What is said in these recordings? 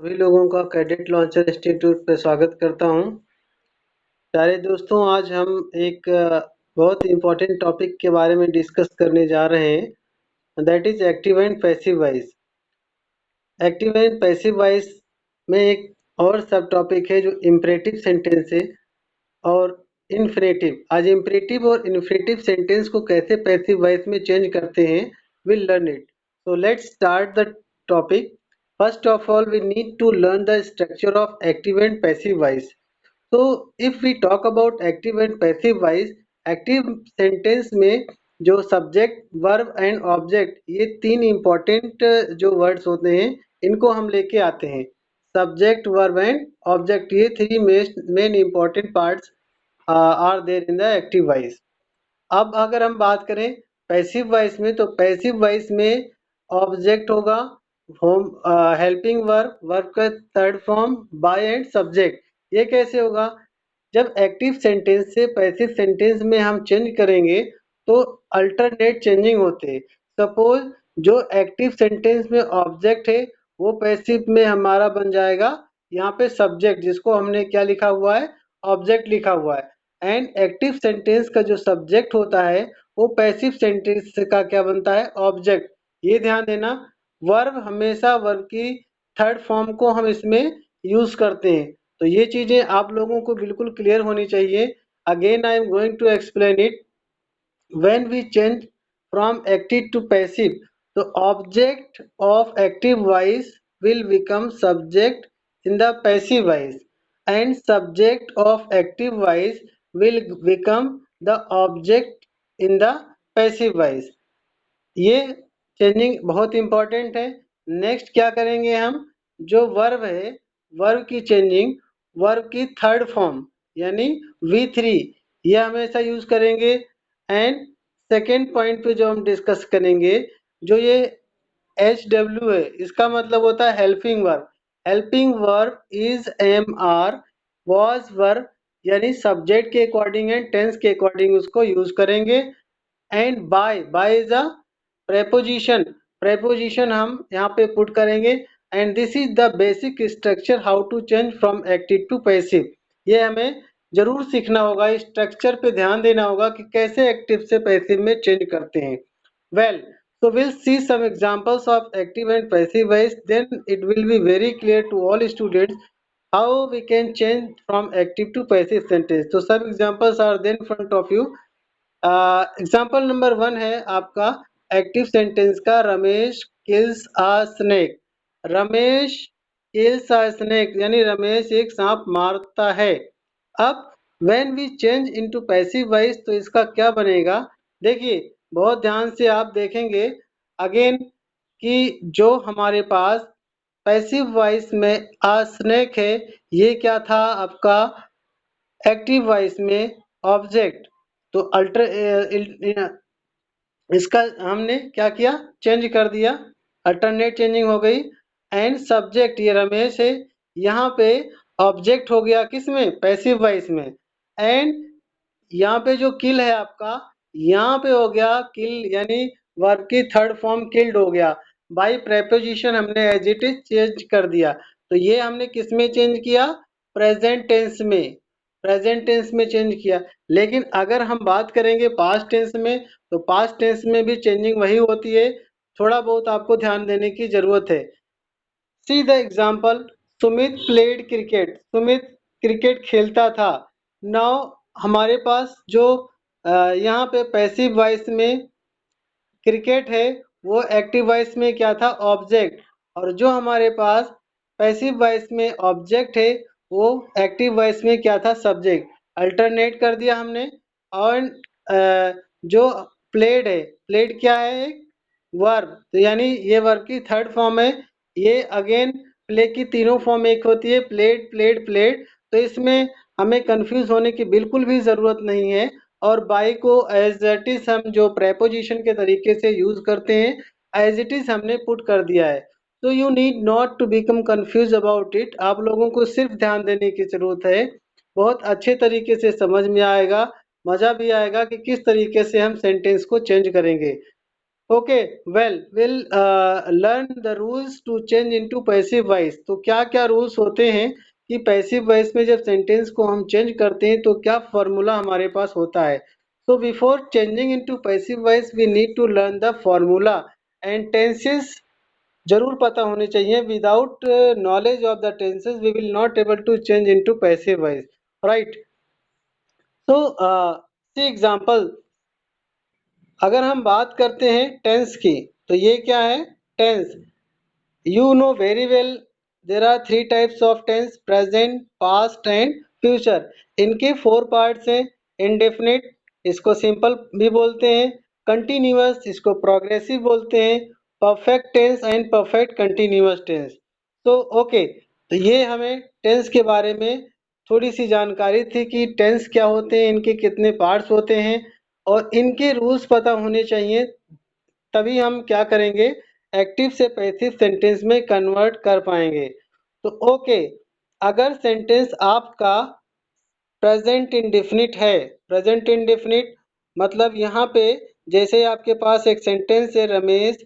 सभी लोगों का कैडेट लॉन्चर इंस्टीट्यूट पे स्वागत करता हूं। प्यारे दोस्तों, आज हम एक बहुत इम्पोर्टेंट टॉपिक के बारे में डिस्कस करने जा रहे हैं, that is active and passive voice. Active and passive voice में एक और सब टॉपिक है जो इम्परेटिव सेंटेंस है और इन्फिनेटिव। आज इम्परेटिव और इन्फिनेटिव सेंटेंस को कैसे पैसिव वॉइस में चेंज करते हैं, will learn it. So let's start the topic. First of all, we need to learn the structure of active and passive voice. So, if we talk about active and passive voice, active sentence में जो subject, verb and object ये तीन important जो words होते हैं इनको हम लेके आते हैं। Subject, verb and object ये three main important parts are there in the active voice. अब अगर हम बात करें पैसिव वॉइस में, तो पैसिव वॉइस में ऑब्जेक्ट होगा, होम, हेल्पिंग वर्ब, वर्ब का third form, by and subject. ये कैसे होगा? जब एक्टिव सेंटेंस से पैसिव सेंटेंस में हम चेंज करेंगे तो अल्टरनेट चेंजिंग होते हैं। सपोज जो एक्टिव सेंटेंस में ऑब्जेक्ट है वो पैसिव में हमारा बन जाएगा यहाँ पे सब्जेक्ट, जिसको हमने क्या लिखा हुआ है? ऑब्जेक्ट लिखा हुआ है। एंड एक्टिव सेंटेंस का जो सब्जेक्ट होता है वो पैसिव सेंटेंस का क्या बनता है? ऑब्जेक्ट। ये ध्यान देना, वर्ब हमेशा वर्ब की थर्ड फॉर्म को हम इसमें यूज करते हैं। तो ये चीजें आप लोगों को बिल्कुल क्लियर होनी चाहिए। Again I am going to explain it. When we change from active to passive, the object of active voice will become subject in the passive voice, and subject of active voice will become the object in the passive voice. ये changing बहुत important है। Next क्या करेंगे हम? जो verb है, verb की changing, verb की थर्ड फॉर्म यानी V3 ये हमेशा यूज करेंगे। एंड सेकेंड पॉइंट पे जो हम डिस्कस करेंगे, जो ये HW है इसका मतलब होता है helping verb. Helping verb is MR, was verb यानी सब्जेक्ट के अकॉर्डिंग एंड टेंस के अकॉर्डिंग उसको यूज करेंगे। And by is a preposition. Preposition हम यहाँ पे पुट करेंगे। And this is the basic structure how to change from active to passive. ये हमें जरूर सीखना होगा, इस स्ट्रक्चर पे ध्यान देना होगा कि कैसे एक्टिव से पैसिव में चेंज करते हैं। Well, so we'll see some examples of active and passive voice, then it will be very clear to all students how we can change from active to passive sentence. So some examples are then in front of you. Example number 1 है आपका active sentence का, Ramesh kills a snake. Ramesh kills a snake यानी रमेश एक सांप मारता है। अब when we change into passive voice तो इसका क्या बनेगा? देखिए बहुत ध्यान से आप देखेंगे अगेन कि जो हमारे पास पैसिव वॉइस में अ स्नेक है, ये क्या था आपका एक्टिव वॉइस में? ऑब्जेक्ट। तो इसका हमने क्या किया? चेंज कर दिया, अल्टरनेट चेंजिंग हो गई। एंड सब्जेक्ट ये रमेश है, यहाँ पे ऑब्जेक्ट हो गया किसमें? पैसिव वॉइस में। एंड यहाँ पे जो किल है आपका, यहाँ पे हो गया किल यानी वर्ब की थर्ड फॉर्म किल्ड हो गया। बाई प्रेपोजिशन हमने एज इट इज चेंज कर दिया। तो ये हमने किस में चेंज किया? प्रेजेंट टेंस में। प्रेजेंट टेंस में चेंज किया। लेकिन अगर हम बात करेंगे पास्ट टेंस में, तो पास्ट टेंस में भी चेंजिंग वही होती है, थोड़ा बहुत आपको ध्यान देने की जरूरत है। सी the example, Sumit played cricket. Sumit cricket खेलता था। नाउ हमारे पास जो यहाँ पे पैसिव वॉइस में क्रिकेट है, वो एक्टिव वॉइस में क्या था? ऑब्जेक्ट। और जो हमारे पास पैसिव वॉइस में ऑब्जेक्ट है वो एक्टिव वॉइस में क्या था? सब्जेक्ट। अल्टरनेट कर दिया हमने। और जो प्लेड है, प्लेड क्या है? एक वर्ब, तो यानी ये वर्ब की थर्ड फॉर्म है। ये अगेन प्ले की तीनों फॉर्म एक होती है, प्लेड प्लेड प्लेड। तो इसमें हमें कंफ्यूज होने की बिल्कुल भी जरूरत नहीं है। और बाई को एज इट इज हम जो प्रेपोजिशन के तरीके से यूज करते हैं, एज इट इज हमने पुट कर दिया है। तो you need not to become confuse about it. आप लोगों को सिर्फ ध्यान देने की जरूरत है, बहुत अच्छे तरीके से समझ में आएगा, मजा भी आएगा कि किस तरीके से हम सेंटेंस को चेंज करेंगे। Okay, well will learn the rules to change into passive voice. तो क्या क्या रूल्स होते हैं कि पैसिव वॉइस में जब सेंटेंस को हम चेंज करते हैं तो क्या फॉर्मूला हमारे पास होता है। So before changing into passive voice we need to learn the formula and tenses जरूर पता होने चाहिए। Without knowledge of the tenses we will not able to change into passive voice, right. So see example, अगर हम बात करते हैं tense की, तो ये क्या है tense. You know very well there are three types of tense: present, past and future। इनके फोर पार्ट्स हैं। indefinite इसको सिंपल भी बोलते हैं, continuous इसको प्रोग्रेसिव बोलते हैं, perfect tense and perfect continuous tense. तो ओके, तो ये हमें टेंस के बारे में थोड़ी सी जानकारी थी कि टेंस क्या होते हैं, इनके कितने पार्ट्स होते हैं और इनके रूल्स पता होने चाहिए। तभी हम क्या करेंगे, एक्टिव से पैसिव सेंटेंस में कन्वर्ट कर पाएंगे। तो ओके, अगर सेंटेंस आपका प्रेजेंट इंडेफिनिट है, प्रेजेंट इंडेफिनिट मतलब यहाँ पे जैसे आपके पास एक सेंटेंस है रमेश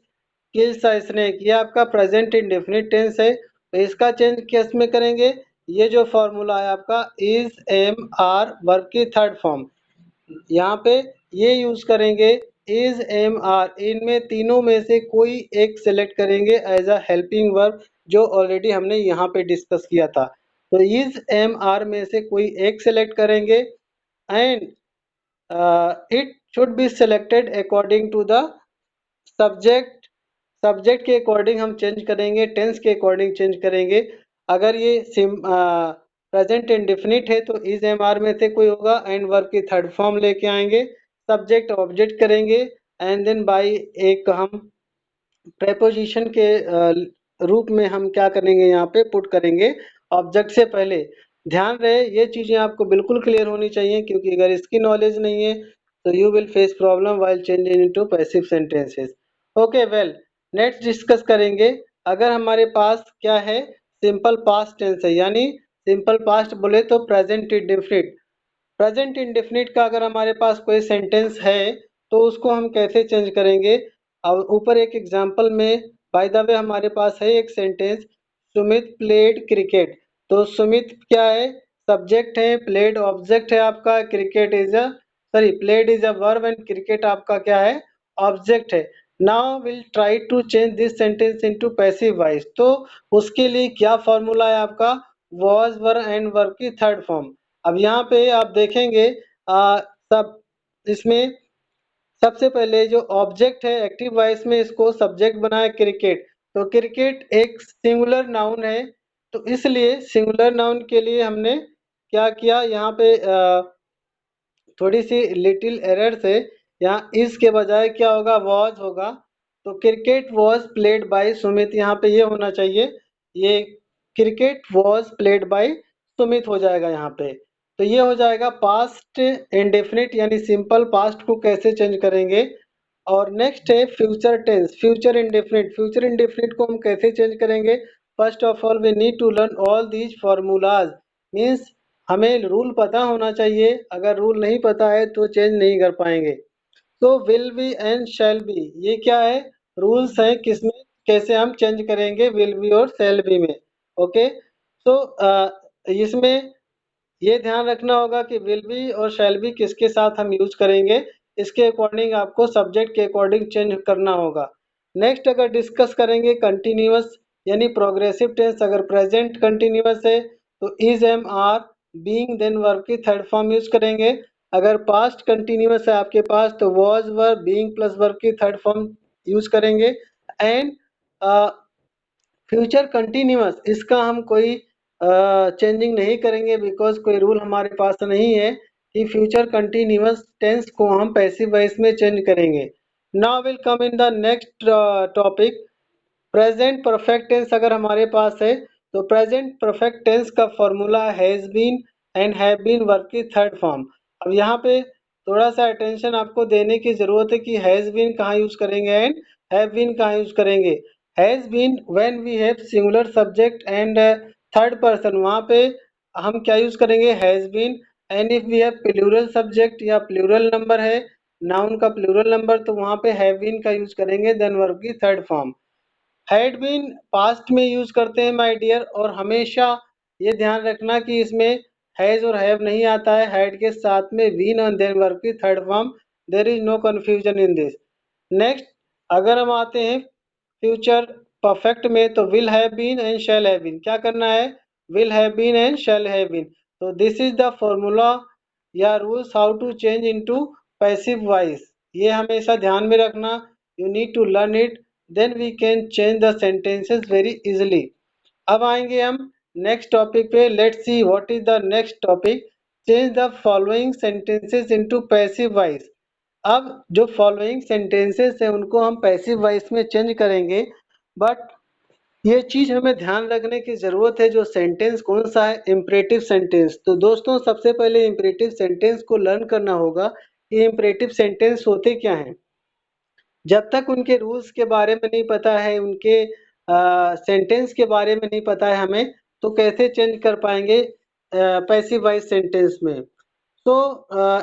किल्स अ स्नेक, ये आपका प्रेजेंट इंडेफिनिट टेंस है। तो इसका चेंज किस में करेंगे, ये जो फॉर्मूला है आपका इज एम आर वर्ब की थर्ड फॉर्म, यहाँ पे ये यूज करेंगे इज एम आर, इनमें तीनों में से कोई एक सेलेक्ट करेंगे एज अ हेल्पिंग वर्ब, जो ऑलरेडी हमने यहाँ पे डिस्कस किया था। तो इज एम आर में से कोई एक सेलेक्ट करेंगे and it should be selected according to the subject. Subject के अकॉर्डिंग हम चेंज करेंगे, टेंस के अकॉर्डिंग चेंज करेंगे। अगर ये प्रेजेंट इंडेफिनिट है तो इज एम आर में से कोई होगा एंड वर्ब की थर्ड फॉर्म लेके आएंगे, सब्जेक्ट ऑब्जेक्ट करेंगे एंड देन बाई एक हम प्रेपोजिशन के रूप में हम क्या करेंगे, यहाँ पे पुट करेंगे ऑब्जेक्ट से पहले। ध्यान रहे ये चीजें आपको बिल्कुल क्लियर होनी चाहिए, क्योंकि अगर इसकी नॉलेज नहीं है तो you will face problem while changing into passive sentences. Okay, well next discuss करेंगे। अगर हमारे पास क्या है सिंपल पास्ट टेंस है, यानी सिंपल पास्ट बोले तो प्रेजेंट इंडेफिनिट। प्रेजेंट इंडेफिनिट का अगर हमारे पास कोई सेंटेंस है तो उसको हम कैसे चेंज करेंगे। अब ऊपर एक एग्जांपल में बाय द वे हमारे पास है एक सेंटेंस, सुमित प्लेड क्रिकेट। तो सुमित क्या है, सब्जेक्ट है, प्लेड ऑब्जेक्ट है आपका, cricket is a sorry played is a verb and cricket आपका क्या है ऑब्जेक्ट है। Now will try to change this sentence into passive voice. तो उसके लिए क्या फॉर्मूला है आपका, वॉज वर एंड वर्ब की थर्ड फॉर्म। अब यहाँ पे आप देखेंगे सब इसमें सबसे पहले जो ऑब्जेक्ट है एक्टिव वॉइस में इसको सब्जेक्ट बनाया क्रिकेट। तो क्रिकेट एक सिंगुलर नाउन है, तो इसलिए सिंगुलर नाउन के लिए हमने क्या किया, यहाँ पे थोड़ी सी लिटिल एरर से यहाँ इस के बजाय क्या होगा वॉज होगा। तो cricket was played by Sumit, यहाँ पे ये होना चाहिए, ये cricket was played by Sumit हो जाएगा यहाँ पे। तो ये हो जाएगा पास्ट इंडेफिनिट, यानी सिंपल पास्ट को कैसे चेंज करेंगे। और नेक्स्ट है future tense, future indefinite. Future indefinite को हम कैसे चेंज करेंगे, first of all we need to learn all these formulas. Means हमें रूल पता होना चाहिए, अगर रूल नहीं पता है तो चेंज नहीं कर पाएंगे। तो will be and shall be ये क्या है, रूल्स हैं किसमें कैसे हम चेंज करेंगे विल बी और शैल बी में। ओके, तो इसमें ये ध्यान रखना होगा कि विल बी और शैल बी किसके साथ हम यूज करेंगे, इसके अकॉर्डिंग आपको सब्जेक्ट के अकॉर्डिंग चेंज करना होगा। नेक्स्ट अगर डिस्कस करेंगे कंटिन्यूअस यानी प्रोग्रेसिव टेंस। अगर प्रेजेंट कंटिन्यूअस है तो is am are being then verb की थर्ड फॉर्म यूज करेंगे। अगर पास्ट कंटिन्यूअस है आपके पास तो was verb being plus verb की थर्ड फॉर्म यूज करेंगे। एंड फ्यूचर कंटिन्यूअस इसका हम कोई चेंजिंग नहीं करेंगे, बिकॉज कोई रूल हमारे पास नहीं है कि फ्यूचर कंटिन्यूअस टेंस को हम पैसिव वॉइस में चेंज करेंगे। Now will come in the next topic, present perfect tense. अगर हमारे पास है तो प्रेजेंट परफेक्ट टेंस का formula has been and have been verb की थर्ड फॉर्म। अब यहाँ पे थोड़ा सा अटेंशन आपको देने की जरूरत है कि हैज बीन कहाँ यूज करेंगे एंड हैव बीन कहाँ यूज करेंगे। Has been when we have singular subject and third person, वहाँ पे हम क्या यूज करेंगे has been. And if we have plural subject या प्लूरल नंबर है नाउन का प्लूरल नंबर, तो वहाँ पे हैव बीन का यूज करेंगे, देन वर्ब की third form. Had been past में यूज करते हैं माय डियर, और हमेशा ये ध्यान रखना कि इसमें हैज और हैव नहीं आता है, हैड के साथ में बीन और देन वर्ब की third form. There is no confusion in this. Next, अगर हम आते हैं फ्यूचर परफेक्ट में, तो will have been and shall have been, क्या करना है, will have been and shall have been. तो दिस इज द फॉर्मूला या rules how to change into passive voice. ये हमेशा ध्यान में रखना, you need to learn it, then we can change the sentences very easily. अब आएंगे हम नेक्स्ट टॉपिक पे। Let's see what is the next topic. Change the following sentences into passive voice. अब जो फॉलोइंग सेंटेंसेस है उनको हम passive voice में चेंज करेंगे, बट ये चीज हमें ध्यान रखने की जरूरत है, जो सेंटेंस कौन सा है, इम्परेटिव सेंटेंस। तो दोस्तों सबसे पहले इम्परेटिव सेंटेंस को लर्न करना होगा कि इम्परेटिव सेंटेंस होते क्या हैं। जब तक उनके रूल्स के बारे में नहीं पता है, उनके सेंटेंस के बारे में नहीं पता है हमें, तो कैसे चेंज कर पाएंगे पैसिव वॉइस सेंटेंस में। So,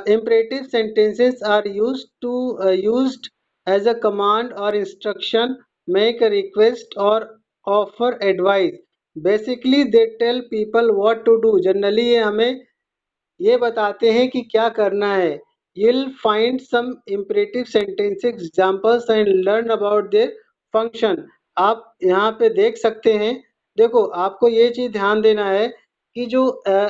imperative sentences are used as a command or instruction, make a request or offer advice. Basically, they tell people what to do. Generally, ये हमें ये बताते हैं कि क्या करना है। You'll find some imperative sentences examples and learn about their function. आप यहाँ पे देख सकते हैं। देखो, आपको ये चीज ध्यान देना है कि जो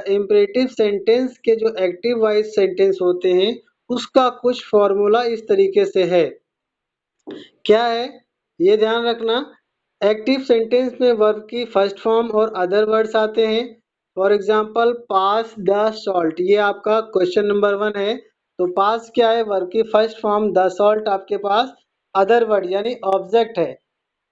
इम्परेटिव सेंटेंस के जो एक्टिव वॉइस सेंटेंस होते हैं, उसका कुछ फॉर्मूला इस तरीके से है। क्या है, ये ध्यान रखना। एक्टिव सेंटेंस में वर्ब की फर्स्ट फॉर्म और अदर वर्ड्स आते हैं। For example, pass the salt, ये आपका क्वेश्चन नंबर 1 है। तो पास क्या है, वर्ब की फर्स्ट फॉर्म, द सॉल्ट आपके पास अदर वर्ड यानी ऑब्जेक्ट है।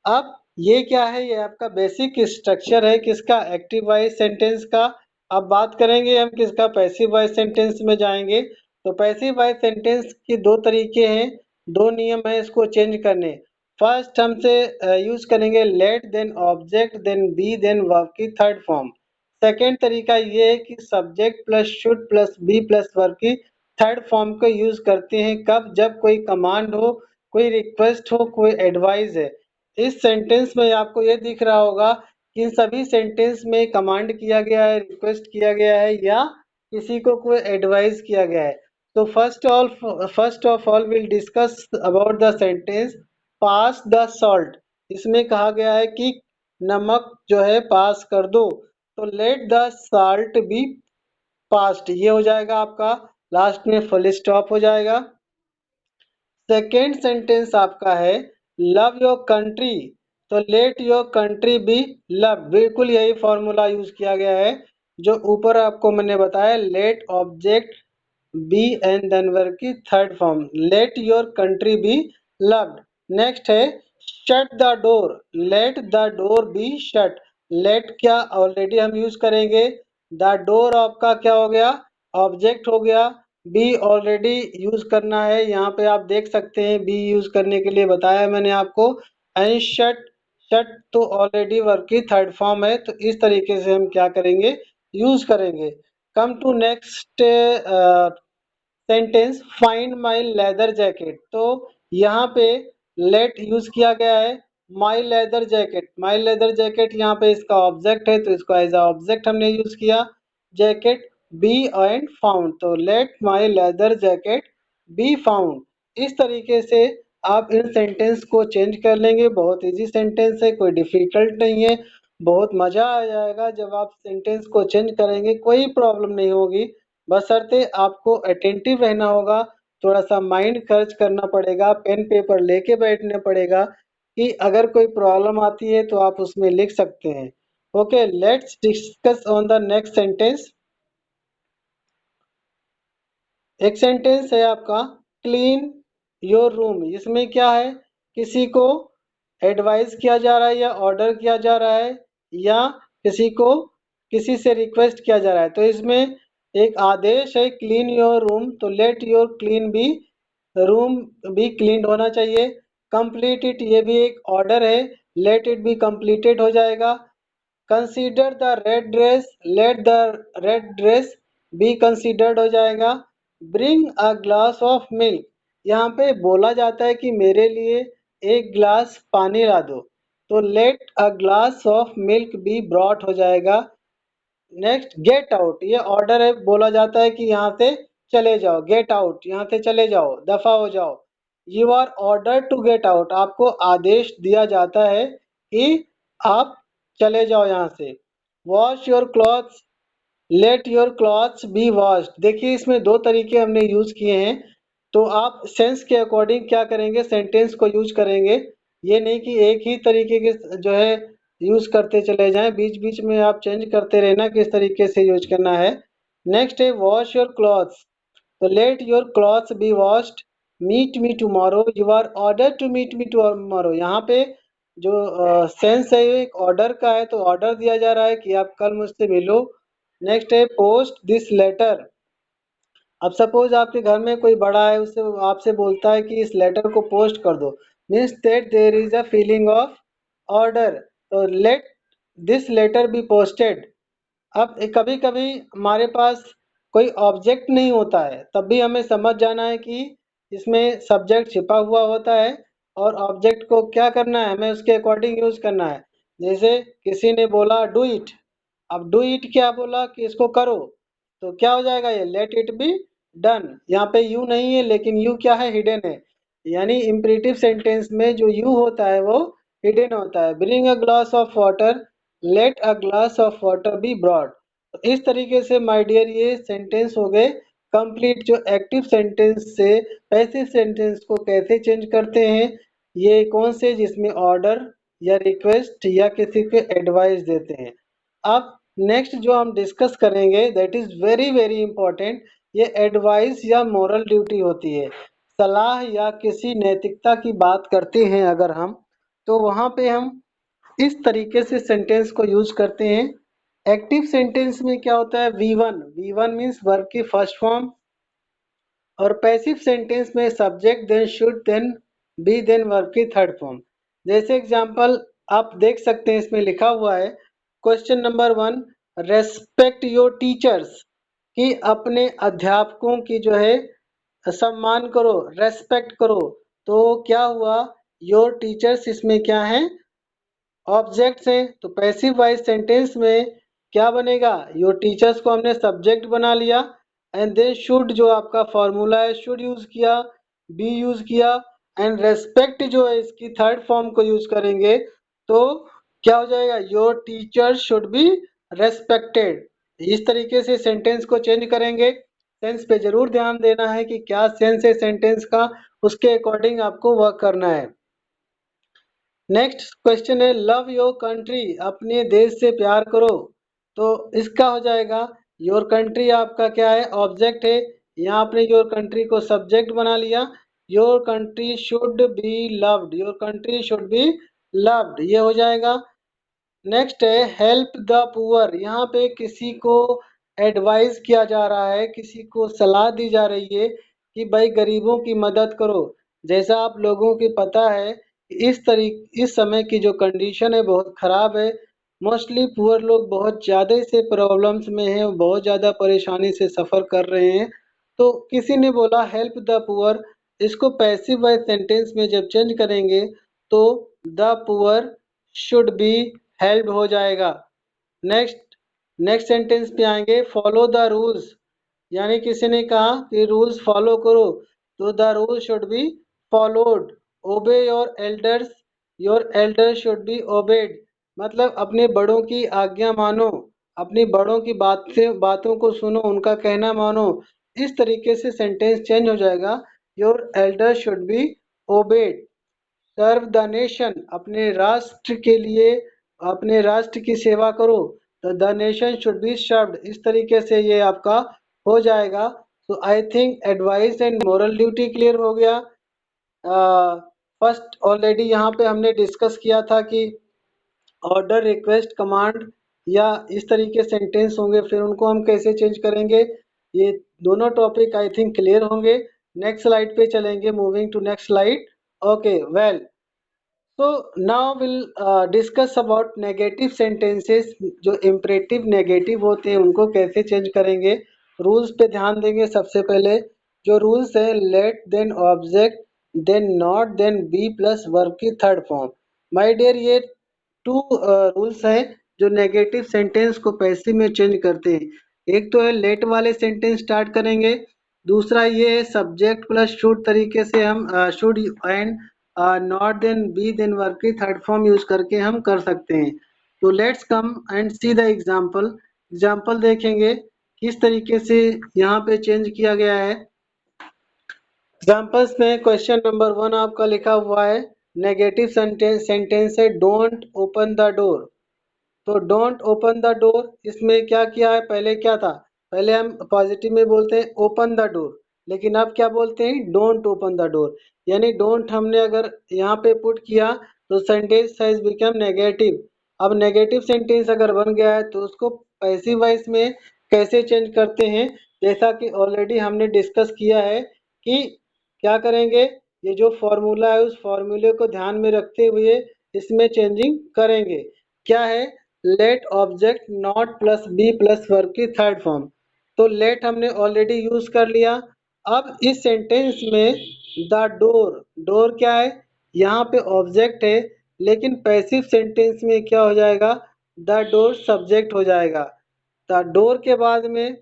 अब ये क्या है, ये आपका बेसिक स्ट्रक्चर है किसका, एक्टिव वॉइस सेंटेंस का। अब बात करेंगे हम किसका, पैसिव वॉइस सेंटेंस में जाएंगे। तो पैसिव वॉइस सेंटेंस के दो तरीके हैं, दो नियम है इसको चेंज करने। फर्स्ट हमसे यूज करेंगे let, then object, then be, then verb की थर्ड फॉर्म। सेकेंड तरीका ये है कि subject plus should plus be plus verb की थर्ड फॉर्म को यूज करते हैं। कब, जब कोई कमांड हो, कोई रिक्वेस्ट हो, कोई एडवाइस है। इस सेंटेंस में आपको ये दिख रहा होगा कि इन सभी सेंटेंस में कमांड किया गया है, रिक्वेस्ट किया गया है, या किसी को कोई एडवाइस किया गया है। तो first of all will discuss about the sentence pass the salt. इसमें कहा गया है कि नमक जो है पास कर दो। तो let the salt be passed, ये हो जाएगा आपका, लास्ट में फुल स्टॉप हो जाएगा। सेकेंड सेंटेंस आपका है लव योर कंट्री, तो let your country be love, बिल्कुल यही फॉर्मूला यूज किया गया है जो ऊपर आपको मैंने बताया। Let object be and then verb की third form, let your country be loved. Next है shut the door, let the door be shut. Let क्या ऑलरेडी हम यूज करेंगे, द डोर आपका क्या हो गया, ऑब्जेक्ट हो गया। बी ऑलरेडी यूज करना है, यहाँ पे आप देख सकते हैं बी यूज करने के लिए बताया मैंने आपको। एंड शट, शट तो ऑलरेडी वर्ब की थर्ड फॉर्म है। तो इस तरीके से हम क्या करेंगे, यूज करेंगे। Come to next sentence, find my leather jacket. तो यहाँ पे लेट यूज किया गया है, my leather jacket, my leather jacket यहाँ पे इसका ऑब्जेक्ट है, तो इसको एज ऑब्जेक्ट हमने यूज किया। जैकेट बी एंड फाउंड, तो let my leather jacket be found. इस तरीके से आप इन सेंटेंस को चेंज कर लेंगे। बहुत इजी सेंटेंस है, कोई डिफिकल्ट नहीं है। बहुत मजा आ जाएगा जब आप सेंटेंस को चेंज करेंगे, कोई प्रॉब्लम नहीं होगी। बशर्ते आपको अटेंटिव रहना होगा, थोड़ा सा माइंड खर्च करना पड़ेगा, पेन पेपर लेके बैठना पड़ेगा कि अगर कोई प्रॉब्लम आती है तो आप उसमें लिख सकते हैं। Okay, let's discuss on the next sentence. एक सेंटेंस है आपका क्लीन योर रूम। इसमें क्या है, किसी को एडवाइस किया जा रहा है या ऑर्डर किया जा रहा है, या किसी को किसी से रिक्वेस्ट किया जा रहा है। तो इसमें एक आदेश है क्लीन योर रूम, तो let your clean be, room भी क्लीन होना चाहिए। कंप्लीट इट, ये भी एक ऑर्डर है, लेट इट बी कंप्लीटेड हो जाएगा। Consider the red dress, let the red dress be considered हो जाएगा। Bring a glass of milk, यहाँ पे बोला जाता है कि मेरे लिए एक ग्लास पानी ला दो, तो let a glass of milk be brought हो जाएगा। नेक्स्ट गेट आउट, ये ऑर्डर है, बोला जाता है कि यहाँ से चले जाओ, गेट आउट, यहाँ से चले जाओ, दफा हो जाओ। You are order to get out, आपको आदेश दिया जाता है कि आप चले जाओ यहाँ से। Wash your clothes, late your clothes be washed. देखिए इसमें दो तरीके हमने यूज किए हैं, तो आप सेंस के अकॉर्डिंग क्या करेंगे, सेंटेंस को यूज करेंगे। ये नहीं कि एक ही तरीके के जो है यूज करते चले जाएं, बीच बीच में आप चेंज करते रहना किस तरीके से यूज करना है। नेक्स्ट है वॉश योर क्लॉथ्स, तो let your clothes be washed, meet me tomorrow, you are order to meet me tomorrow. यहाँ पे जो सेंस है ये एक ऑर्डर का है, तो ऑर्डर दिया जा रहा है कि आप कल मुझसे मिलो। नेक्स्ट है पोस्ट दिस लेटर, अब सपोज आपके घर में कोई बड़ा है, उससे आपसे बोलता है कि इस लेटर को पोस्ट कर दो, means that there is a feeling of order, तो let this letter be posted. अब कभी कभी हमारे पास कोई ऑब्जेक्ट नहीं होता है, तब भी हमें समझ जाना है कि इसमें सब्जेक्ट छिपा हुआ होता है और ऑब्जेक्ट को क्या करना है, हमें उसके अकॉर्डिंग यूज करना है। जैसे किसी ने बोला डू इट, अब डू इट क्या बोला कि इसको करो, तो क्या हो जाएगा ये लेट इट बी डन। यहाँ पे यू नहीं है, लेकिन यू क्या है, हिडन है, यानी इम्परेटिव सेंटेंस में जो यू होता है वो हिडन होता है। Bring a glass of water, let a glass of water be brought. तो इस तरीके से माय डियर ये सेंटेंस हो गए कंप्लीट, जो एक्टिव सेंटेंस से पैसिव सेंटेंस को कैसे चेंज करते हैं, ये कौन से जिसमें ऑर्डर या रिक्वेस्ट या किसी को एडवाइस देते हैं। अब नेक्स्ट जो हम डिस्कस करेंगे that is very very important, ये एडवाइस या मोरल ड्यूटी होती है। सलाह या किसी नैतिकता की बात करते हैं अगर हम, तो वहाँ पे हम इस तरीके से सेंटेंस को यूज करते हैं। एक्टिव सेंटेंस में क्या होता है, वी वन मीन्स वर्ब की फर्स्ट फॉर्म, और पैसिव सेंटेंस में subject then should then be then verb की थर्ड फॉर्म। जैसे एग्जांपल आप देख सकते हैं, इसमें लिखा हुआ है question number 1, respect your teachers, कि अपने अध्यापकों की जो है सम्मान करो, रेस्पेक्ट करो। तो क्या हुआ, योर टीचर्स इसमें क्या है, ऑब्जेक्ट्स हैं, तो पैसिव वॉइस सेंटेंस में क्या बनेगा, योर टीचर्स को हमने सब्जेक्ट बना लिया, एंड देन शुड जो आपका फॉर्मूला है शुड यूज किया, बी यूज किया, एंड रेस्पेक्ट जो है इसकी थर्ड फॉर्म को यूज करेंगे, तो क्या हो जाएगा, your teacher should be respected. इस तरीके से सेंटेंस को चेंज करेंगे। सेंस पे जरूर ध्यान देना है कि क्या सेंस है सेंटेंस का, उसके अकॉर्डिंग आपको वर्क करना है। नेक्स्ट क्वेश्चन है लव योर कंट्री, अपने देश से प्यार करो, तो इसका हो जाएगा योर कंट्री आपका क्या है, ऑब्जेक्ट है, यहाँ आपने योर कंट्री को सब्जेक्ट बना लिया। Your country should be loved, your country should be loved, ये हो जाएगा। नेक्स्ट है हेल्प द पुअर, यहाँ पे किसी को एडवाइस किया जा रहा है, किसी को सलाह दी जा रही है कि भाई गरीबों की मदद करो। जैसा आप लोगों की पता है इस समय की जो कंडीशन है बहुत ख़राब है, मोस्टली पुअर लोग बहुत ज़्यादा से प्रॉब्लम्स में हैं, बहुत ज़्यादा परेशानी से सफ़र कर रहे हैं। तो किसी ने बोला हेल्प द पुअर, इसको पैसिव वॉइस सेंटेंस में जब चेंज करेंगे तो the poor should be help हो जाएगा। नेक्स्ट नेक्स्ट सेंटेंस पे आएंगे फॉलो द रूल्स, यानी किसी ने कहा कि रूल्स फॉलो करो, तो the rule should be followed. Obey your elders should be obeyed, मतलब अपने बड़ों की आज्ञा मानो, अपनी बड़ों की बातों को सुनो, उनका कहना मानो। इस तरीके से सेंटेंस चेंज हो जाएगा, your elder should be obeyed. Serve the nation, अपने राष्ट्र के लिए अपने राष्ट्र की सेवा करो, तो the nation should be served. इस तरीके से ये आपका हो जाएगा। तो I think advice and moral duty clear हो गया। फर्स्ट ऑलरेडी यहाँ पे हमने डिस्कस किया था कि ऑर्डर रिक्वेस्ट कमांड या इस तरीके सेंटेंस होंगे, फिर उनको हम कैसे चेंज करेंगे, ये दोनों टॉपिक आई थिंक क्लियर होंगे। नेक्स्ट स्लाइड पे चलेंगे, moving to next slide. Okay well, so now we'll discuss about negative sentences, जो imperative नेगेटिव होते हैं उनको कैसे चेंज करेंगे, रूल्स पे ध्यान देंगे सबसे पहले। जो रूल्स है let then object then not then be plus verb की थर्ड फॉर्म। माय डियर ये टू रूल्स हैं जो नेगेटिव सेंटेंस को पैसिव में चेंज करते हैं। एक तो है लेट वाले सेंटेंस स्टार्ट करेंगे, दूसरा ये है सब्जेक्ट प्लस शुड तरीके से हम should and not then be then verb की थर्ड फॉर्म यूज करके हम कर सकते हैं। तो let's come and see the example. Example देखेंगे किस तरीके से यहाँ पे चेंज किया गया है। एग्जाम्पल्स में क्वेश्चन नंबर 1 आपका लिखा हुआ है, नेगेटिव सेंटेंस है डोंट ओपन द डोर। तो डोंट ओपन द डोर, इसमें क्या किया है, पहले क्या था, पहले हम पॉजिटिव में बोलते हैं ओपन द डोर, लेकिन अब क्या बोलते हैं डोंट ओपन द डोर। यानी डोंट हमने अगर यहाँ पे पुट किया तो सेंटेंस हैज बिकम नेगेटिव। अब नेगेटिव सेंटेंस अगर बन गया है तो उसको पैसिव वॉइस में कैसे चेंज करते हैं, जैसा कि ऑलरेडी हमने डिस्कस किया है कि क्या करेंगे, ये जो फॉर्मूला है उस फॉर्मूले को ध्यान में रखते हुए इसमें चेंजिंग करेंगे। क्या है, let object not plus be plus verb की थर्ड फॉर्म। तो लेट हमने ऑलरेडी यूज कर लिया। अब इस सेंटेंस में द डोर, डोर क्या है, यहाँ पे ऑब्जेक्ट है, लेकिन पैसिव सेंटेंस में क्या हो जाएगा, द डोर सब्जेक्ट हो जाएगा। द डोर के बाद में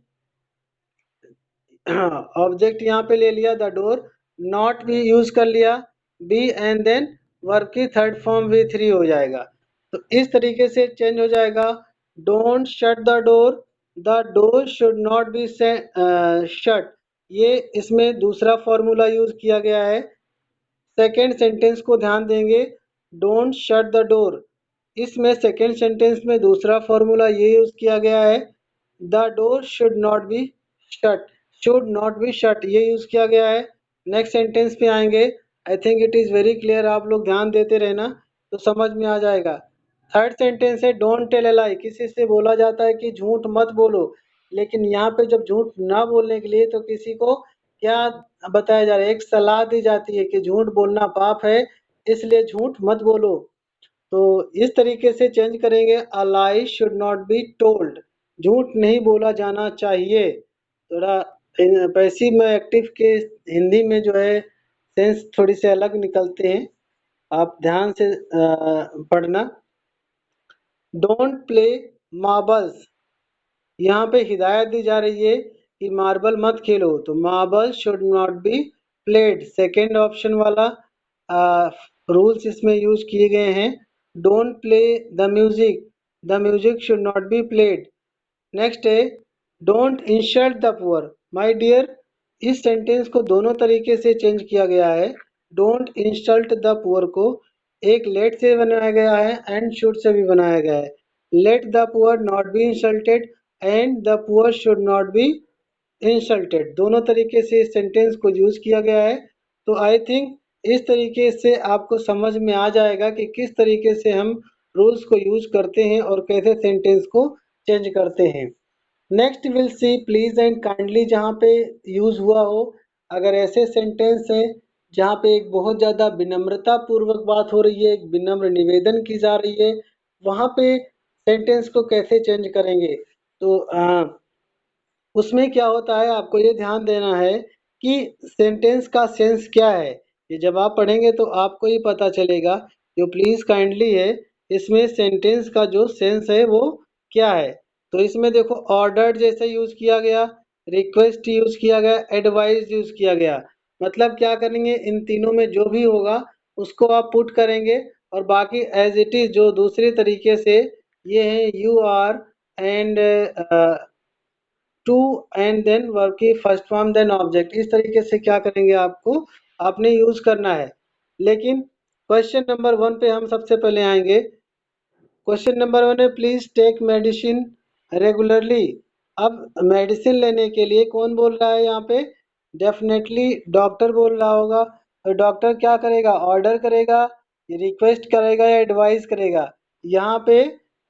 ऑब्जेक्ट यहाँ पे ले लिया द डोर, नॉट भी यूज कर लिया, बी एंड देन वर्ब की थर्ड फॉर्म वी थ्री हो जाएगा। तो इस तरीके से चेंज हो जाएगा। Don't shut the door, the door should not be shut, ये इसमें दूसरा फॉर्मूला यूज किया गया है। सेकेंड सेंटेंस को ध्यान देंगे, डोंट शट द डोर, इसमें सेकेंड सेंटेंस में दूसरा फॉर्मूला ये यूज किया गया है, the door should not be shut, should not be shut ये यूज किया गया है। नेक्स्ट सेंटेंस पे आएंगे, I think it is very clear, आप लोग ध्यान देते रहना तो समझ में आ जाएगा। थर्ड सेंटेंस है डोंट टेल अ लाई, किसी से बोला जाता है कि झूठ मत बोलो, लेकिन यहाँ पे जब झूठ ना बोलने के लिए तो किसी को क्या बताया जा रहा है, एक सलाह दी जाती है कि झूठ बोलना पाप है, इसलिए झूठ मत बोलो। तो इस तरीके से चेंज करेंगे, अ लाई शुड नॉट बी टोल्ड, झूठ नहीं बोला जाना चाहिए। थोड़ा पैसिव में एक्टिव के हिंदी में जो है सेंस थोड़ी से अलग निकलते हैं, आप ध्यान से पढ़ना। डोंट प्ले मार्बल्स, यहाँ पे हिदायत दी जा रही है कि मार्बल मत खेलो, तो marble should not be played, second option वाला रूल्स इसमें यूज किए गए हैं। Don't play the music, the music should not be played. Next है don't insult the poor, my dear इस सेंटेंस को दोनों तरीके से चेंज किया गया है। डोंट इंसल्ट द पुअर को एक लेट से बनाया गया है एंड शुड से भी बनाया गया है। Let the poor not be insulted and the poor should not be insulted, दोनों तरीके से इस सेंटेंस को यूज किया गया है। तो आई थिंक इस तरीके से आपको समझ में आ जाएगा कि किस तरीके से हम रूल्स को यूज करते हैं और कैसे सेंटेंस को चेंज करते हैं। Next will see please and kindly, जहाँ पे यूज हुआ हो, अगर ऐसे सेंटेंस हैं जहाँ पे एक बहुत ज़्यादा विनम्रता पूर्वक बात हो रही है, एक विनम्र निवेदन की जा रही है, वहाँ पे सेंटेंस को कैसे चेंज करेंगे। तो उसमें क्या होता है, आपको ये ध्यान देना है कि सेंटेंस का सेंस क्या है। ये जब आप पढ़ेंगे तो आपको ही पता चलेगा। जो प्लीज काइंडली है इसमें सेंटेंस का जो सेंस है वो क्या है। तो इसमें देखो ऑर्डर्ड जैसे यूज किया गया, रिक्वेस्ट यूज किया गया, एडवाइस यूज किया गया। मतलब क्या करेंगे, इन तीनों में जो भी होगा उसको आप पुट करेंगे, और बाकी एज इट इज जो दूसरे तरीके से ये है you are and to and then verb की फर्स्ट फॉर्म देन ऑब्जेक्ट, इस तरीके से क्या करेंगे आपको आपने यूज करना है। लेकिन क्वेश्चन नंबर 1 पे हम सबसे पहले आएंगे। क्वेश्चन नंबर 1 है प्लीज टेक मेडिसिन रेगुलरली। अब मेडिसिन लेने के लिए कौन बोल रहा है यहाँ पे, डेफिनेटली डॉक्टर बोल रहा होगा। तो डॉक्टर क्या करेगा, ऑर्डर करेगा, रिक्वेस्ट करेगा या एडवाइस करेगा। यहाँ पे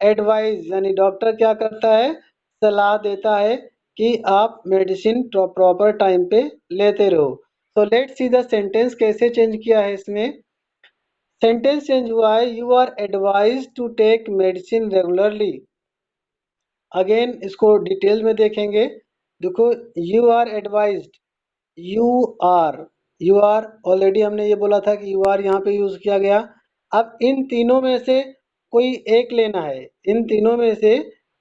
एडवाइस यानी डॉक्टर क्या करता है, सलाह देता है कि आप मेडिसिन प्रॉपर टाइम पे लेते रहो। तो लेट्स सी द सेंटेंस कैसे चेंज किया है इसमें। सेंटेंस चेंज हुआ है, you are advise to take medicine regularly. Again इसको डिटेल में देखेंगे। देखो you are advised, you are, you are already हमने ये बोला था कि यू आर यहाँ पे यूज किया गया। अब इन तीनों में से कोई एक लेना है, इन तीनों में से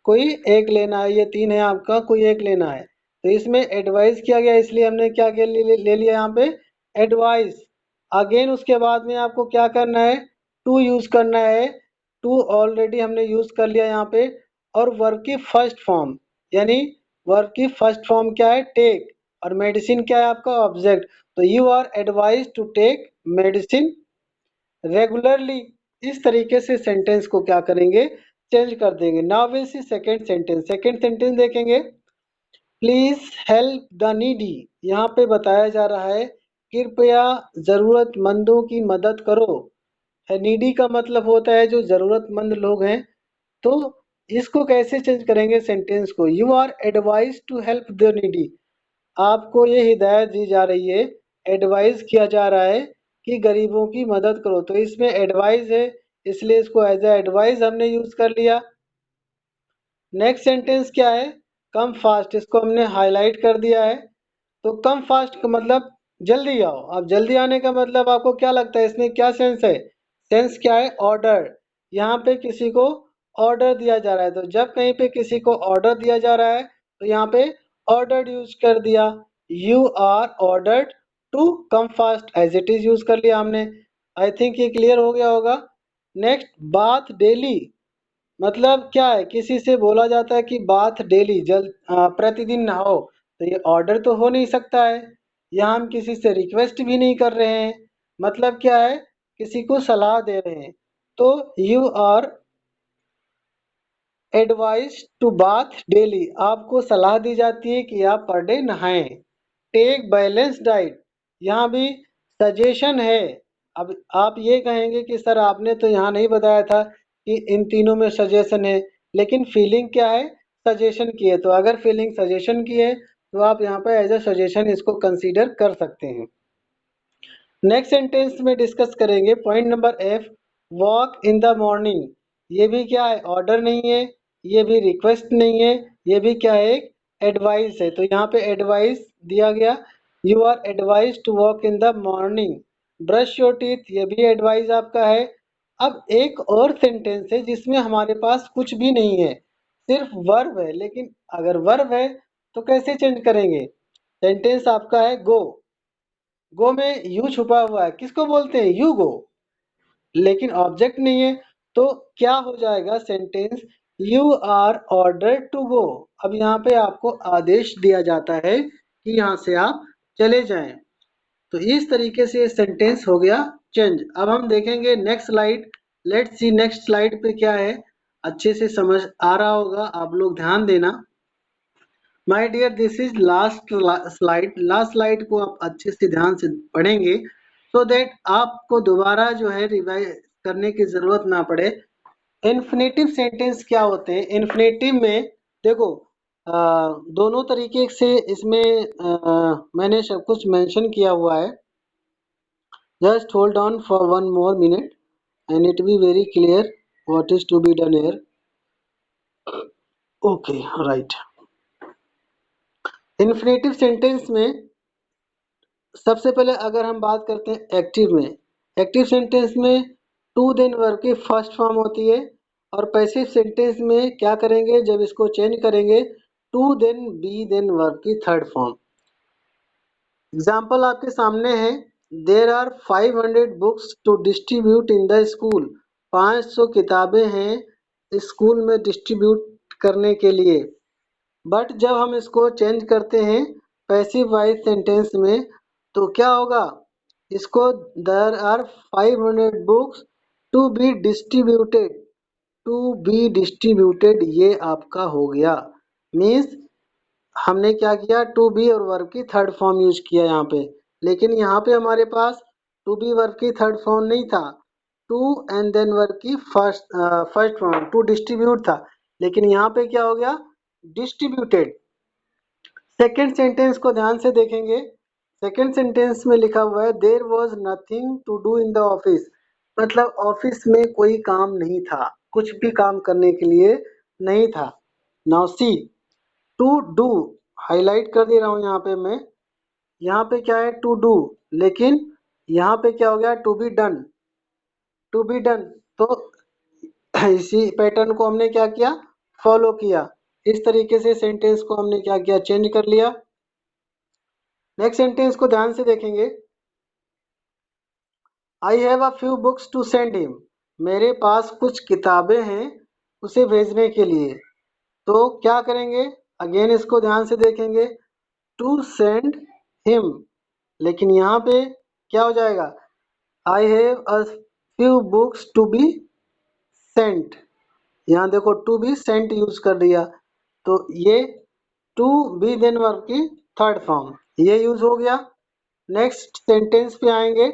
कोई एक लेना है, ये तीन है आपका, कोई एक लेना है। तो इसमें एडवाइस किया गया, इसलिए हमने क्या ले लिया यहाँ पे, एडवाइस। अगेन उसके बाद में आपको क्या करना है, टू यूज करना है। टू ऑलरेडी हमने यूज कर लिया यहाँ पे। और वर्ब की फर्स्ट फॉर्म, यानी वर्ब की फर्स्ट फॉर्म क्या है, टेक। और मेडिसिन क्या है आपका, ऑब्जेक्ट। तो you are advise to take medicine regularly. इस तरीके से सेंटेंस को क्या करेंगे, चेंज कर देंगे। Now will see second sentence. Second sentence देखेंगे, प्लीज हेल्प द नीडी। यहाँ पे बताया जा रहा है कृपया जरूरतमंदों की मदद करो। नीडी का मतलब होता है जो जरूरतमंद लोग हैं। तो इसको कैसे चेंज करेंगे सेंटेंस को, you are advise to help the needy. आपको ये हिदायत दी जा रही है, एडवाइस किया जा रहा है कि गरीबों की मदद करो। तो इसमें एडवाइस है, इसलिए इसको एज ए एडवाइस हमने यूज कर लिया। नेक्स्ट सेंटेंस क्या है, कम फास्ट, इसको हमने हाईलाइट कर दिया है। तो कम फास्ट का मतलब जल्दी आओ। अब जल्दी आने का मतलब आपको क्या लगता है, इसमें क्या सेंस है, सेंस क्या है, ऑर्डर। यहाँ पे किसी को ऑर्डर दिया जा रहा है। तो जब कहीं पे किसी को ऑर्डर दिया जा रहा है तो यहाँ पे ऑर्डर्ड यूज कर दिया। You are ordered to come fast, as it is use कर लिया हमने। आई थिंक ये क्लियर हो गया होगा। नेक्स्ट, बाथ डेली, मतलब क्या है, किसी से बोला जाता है कि बाथ डेली, प्रतिदिन नहाओ। तो ये ऑर्डर तो हो नहीं सकता है। यहाँ हम किसी से रिक्वेस्ट भी नहीं कर रहे हैं, मतलब क्या है, किसी को सलाह दे रहे हैं। तो you are advise to bath daily, आपको सलाह दी जाती है कि आप पर डे नहाएं। टेक बैलेंस डाइट, यहाँ भी सजेशन है। अब आप ये कहेंगे कि सर आपने तो यहाँ नहीं बताया था कि इन तीनों में सजेशन है, लेकिन फीलिंग क्या है, सजेशन की है। तो अगर फीलिंग सजेशन की है तो आप यहाँ पर एज ए सजेशन इसको कंसीडर कर सकते हैं। नेक्स्ट सेंटेंस में डिस्कस करेंगे point number F, walk in the morning. ये भी क्या है, ऑर्डर नहीं है, ये भी रिक्वेस्ट नहीं है, ये भी क्या है, एक एडवाइस है। तो यहाँ पे एडवाइस दिया गया, you are advise to walk in the morning. Brush your teeth, ये भी एडवाइस आपका है। अब एक और सेंटेंस है जिसमें हमारे पास कुछ भी नहीं है, सिर्फ वर्ब है। लेकिन अगर वर्ब है तो कैसे चेंज करेंगे, सेंटेंस आपका है गो। गो में यू छुपा हुआ है, किसको बोलते हैं, यू गो, लेकिन ऑब्जेक्ट नहीं है। तो क्या हो जाएगा sentence, you are order to go. अब यहाँ पे आपको आदेश दिया जाता है कि यहाँ से आप चले जाएं। तो इस तरीके से सेंटेंस हो गया चेंज। अब हम देखेंगे next slide. Let's see next slide पे क्या है, अच्छे से समझ आ रहा होगा, आप लोग ध्यान देना। My dear, this is last slide. Last slide को आप अच्छे से ध्यान से पढ़ेंगे सो दैट आपको दोबारा जो है रिवाइज करने की जरूरत ना पड़े। इन्फिनेटिव सेंटेंस क्या होते हैं, इन्फिनेटिव में देखो दोनों तरीके से इसमें मैंने सब कुछ मेंशन किया हुआ है। Just hold on for one more minute and it be very clear what is to be done here. Okay, right. Infinitive sentence में सबसे पहले अगर हम बात करते हैं एक्टिव में, एक्टिव सेंटेंस में टू देन वर्ब की फर्स्ट फॉर्म होती है। और पैसिव सेंटेंस में क्या करेंगे, जब इसको चेंज करेंगे, to then be then verb की थर्ड फॉर्म। एग्जाम्पल आपके सामने है, there are 500 books to distribute in the school. 500 किताबें हैं स्कूल में डिस्ट्रीब्यूट करने के लिए। बट जब हम इसको चेंज करते हैं पैसिव वॉइस सेंटेंस में, तो क्या होगा, इसको there are 500 books to be distributed, to be distributed ये आपका हो गया। मीन्स हमने क्या किया, टू बी और वर्ब की थर्ड फॉर्म यूज किया यहाँ पे। लेकिन यहाँ पे हमारे पास टू बी वर्ब की थर्ड फॉर्म नहीं था, टू एंड देन वर्ब की फर्स्ट फॉर्म टू डिस्ट्रीब्यूट था। लेकिन यहाँ पे क्या हो गया, डिस्ट्रीब्यूटेड। सेकेंड सेंटेंस को ध्यान से देखेंगे। सेकेंड सेंटेंस में लिखा हुआ है there was nothing to do in the office, मतलब ऑफिस में कोई काम नहीं था, कुछ भी काम करने के लिए नहीं था। Now see, to do highlight कर दे रहा हूं यहाँ पे मैं, यहाँ पे क्या है टू डू, लेकिन यहाँ पे क्या हो गया to be done, to be done. तो इसी पैटर्न को हमने क्या किया, फॉलो किया। इस तरीके से सेंटेंस को हमने क्या किया, चेंज कर लिया। नेक्स्ट सेंटेंस को ध्यान से देखेंगे। I have a few books to send him, मेरे पास कुछ किताबें हैं उसे भेजने के लिए। तो क्या करेंगे, अगेन इसको ध्यान से देखेंगे, टू सेंड हिम, लेकिन यहाँ पे क्या हो जाएगा, I have a few books to be sent. यहाँ देखो टू बी सेंट यूज कर दिया, तो ये टू बी देन वर्ब की थर्ड फॉर्म ये यूज हो गया। नेक्स्ट सेंटेंस पे आएंगे।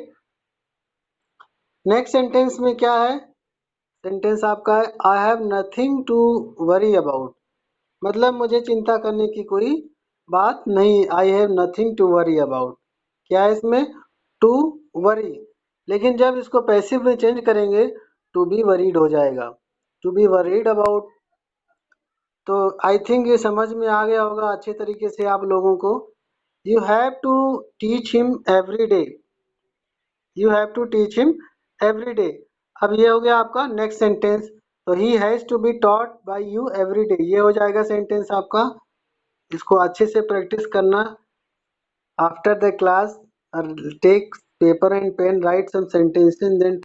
नेक्स्ट सेंटेंस में क्या है, सेंटेंस आपका है I have nothing to worry about, मतलब मुझे चिंता करने की कोई बात नहीं। I have nothing to worry about, क्या है इसमें, टू वरी, लेकिन जब इसको पैसिव में चेंज करेंगे टू बी वरीड हो जाएगा, टू बी वरीड अबाउट। तो आई थिंक ये समझ में आ गया होगा अच्छे तरीके से आप लोगों को। You have to teach him every day, you have to teach him every day. अब ये हो गया आपका नेक्स्ट सेंटेंस, तो he has to be taught by you every day, ये हो जाएगा सेंटेंस आपका। इसको अच्छे से प्रैक्टिस करना। After the class take paper and pen, write some sentences, then